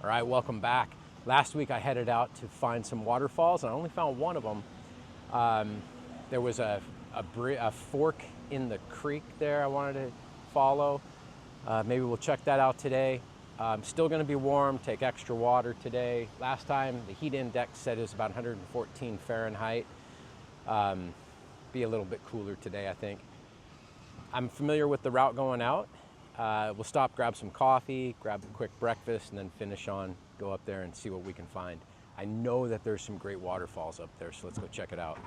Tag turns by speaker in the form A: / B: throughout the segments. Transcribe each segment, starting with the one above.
A: All right, welcome back. Last week I headed out to find some waterfalls and I only found one of them. There was a fork in the creek there I wanted to follow. Maybe we'll check that out today. Still gonna be warm, take extra water today. Last time the heat index said it was about 114 Fahrenheit. Be a little bit cooler today, I think. I'm familiar with the route going out. We'll stop, grab some coffee, grab a quick breakfast, and then finish on, go up there and see what we can find. I know that there's some great waterfalls up there, so let's go check it out.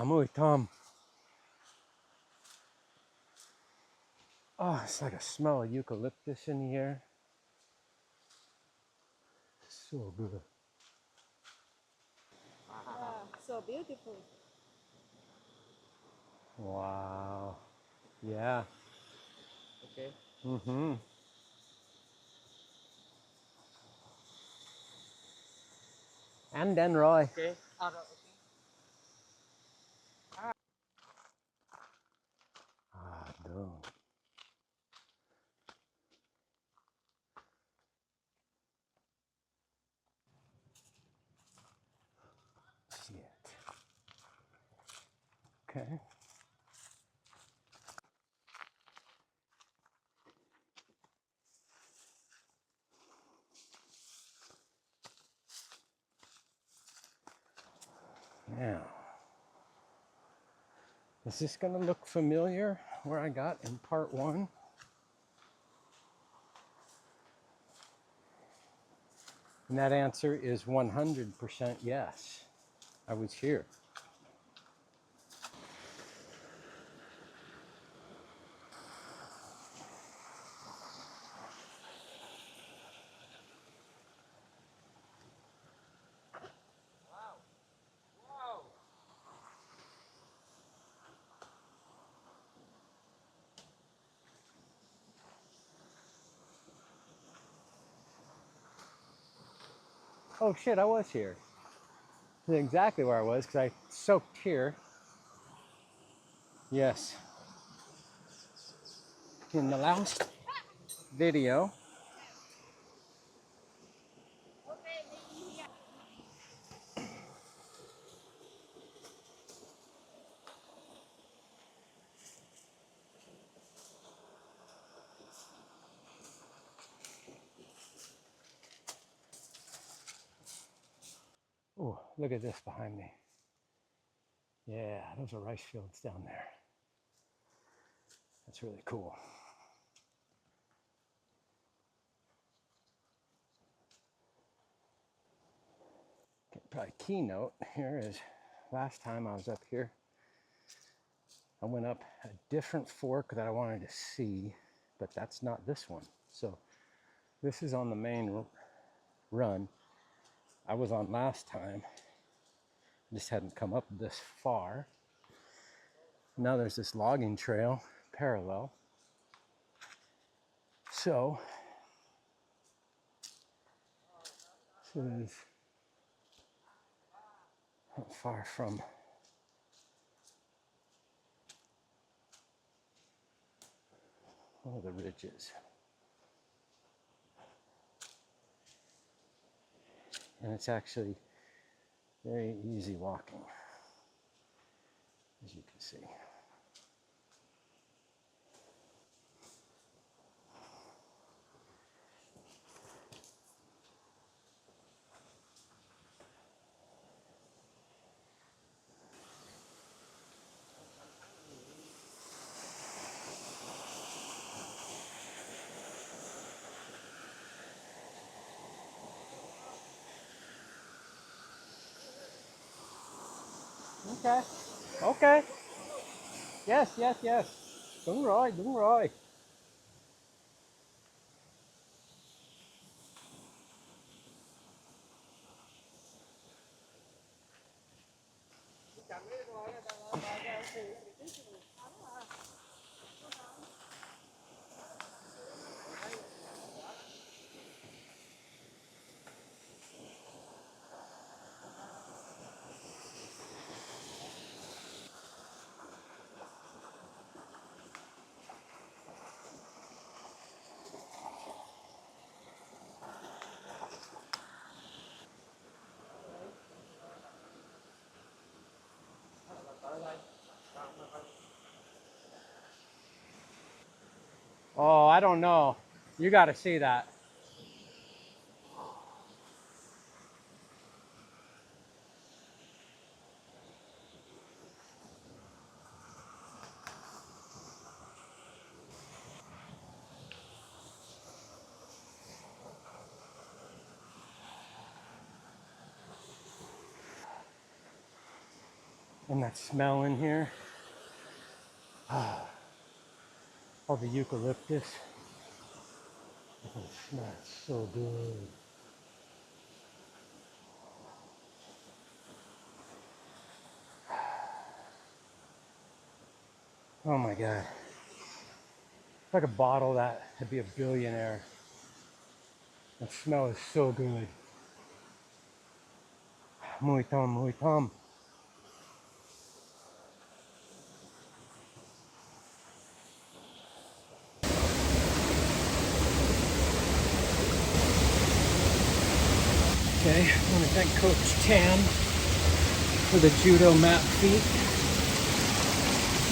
A: Muy Tom. Oh, it's like a smell of eucalyptus in the air. So good.
B: So beautiful.
A: Wow. Yeah.
C: Okay.
A: Mm-hmm. And then Roy.
C: Okay.
A: No. Shit. Okay. Now, is this gonna look familiar where I got in part one? And that answer is 100% yes. I was here. Oh shit, I was here. That's exactly where I was because I soaked here. Yes. In the last video. Oh, look at this behind me. Yeah, those are rice fields down there. That's really cool. probably keynote here is last time I was up here, I went up a different fork that I wanted to see, but that's not this one. So this is on the main run I was on last time. Just hadn't come up this far. Now there's this logging trail parallel. So this is not far from all the ridges. And it's actually very easy walking, as you can see. Okay, okay. Yes, yes, yes. Đúng rồi, đúng rồi. Oh, I don't know. You got to see that. And that smell in here. All the eucalyptus. Oh, it smells so good. Oh my God. If I could bottle that, I'd be a billionaire. The smell is so good. Muy tom, muy tom. Okay, I want to thank Coach Tam for the judo mat feet,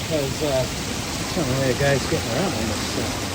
A: because that's the only way a guy's getting around on this stuff.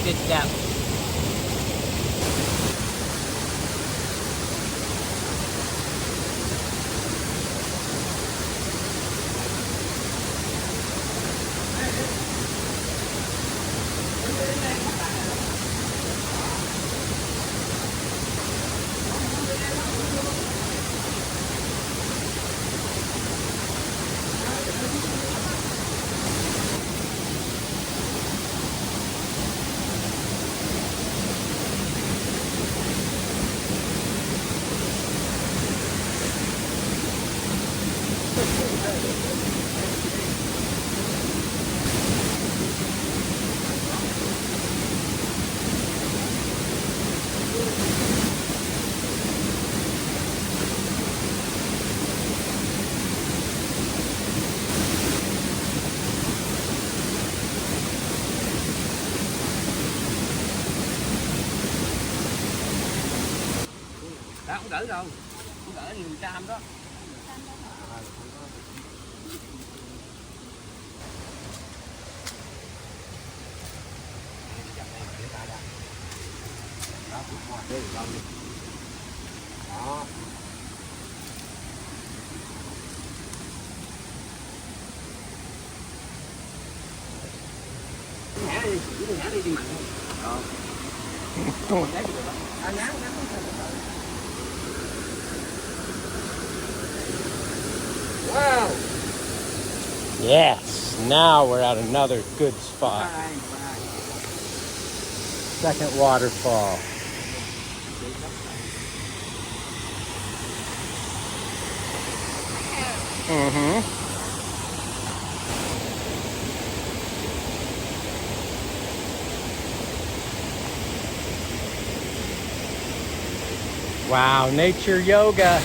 C: limited depth. Đó không đỡ đâu, không đỡ thì 100 đó. Đó. Nhả đi mặn thôi. Wow.
A: Yes, now we're at another good spot. Second waterfall. Mm-hmm. Wow, nature yoga.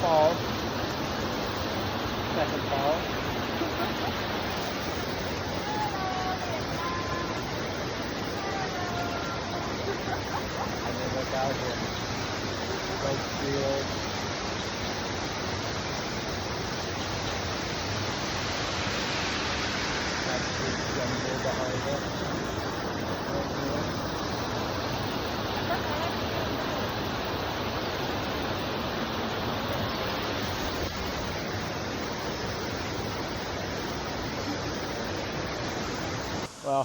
A: Fall. Second fall. And then look out here. White field. That's the jungle behind it. Well,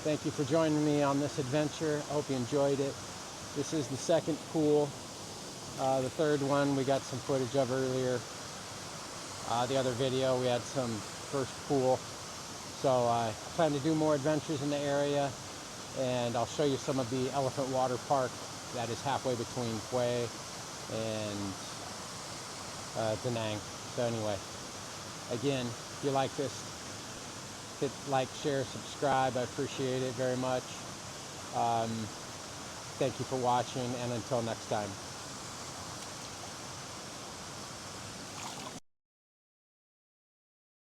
A: thank you for joining me on this adventure. I hope you enjoyed it. This is the second pool. The third one we got some footage of earlier. The other video we had some first pool. So I plan to do more adventures in the area, and I'll show you some of the Elephant Water Park that is halfway between Hue and Da Nang. So anyway, again, if you like this, hit like, share, subscribe. I appreciate it very much. Thank you for watching, and until next time.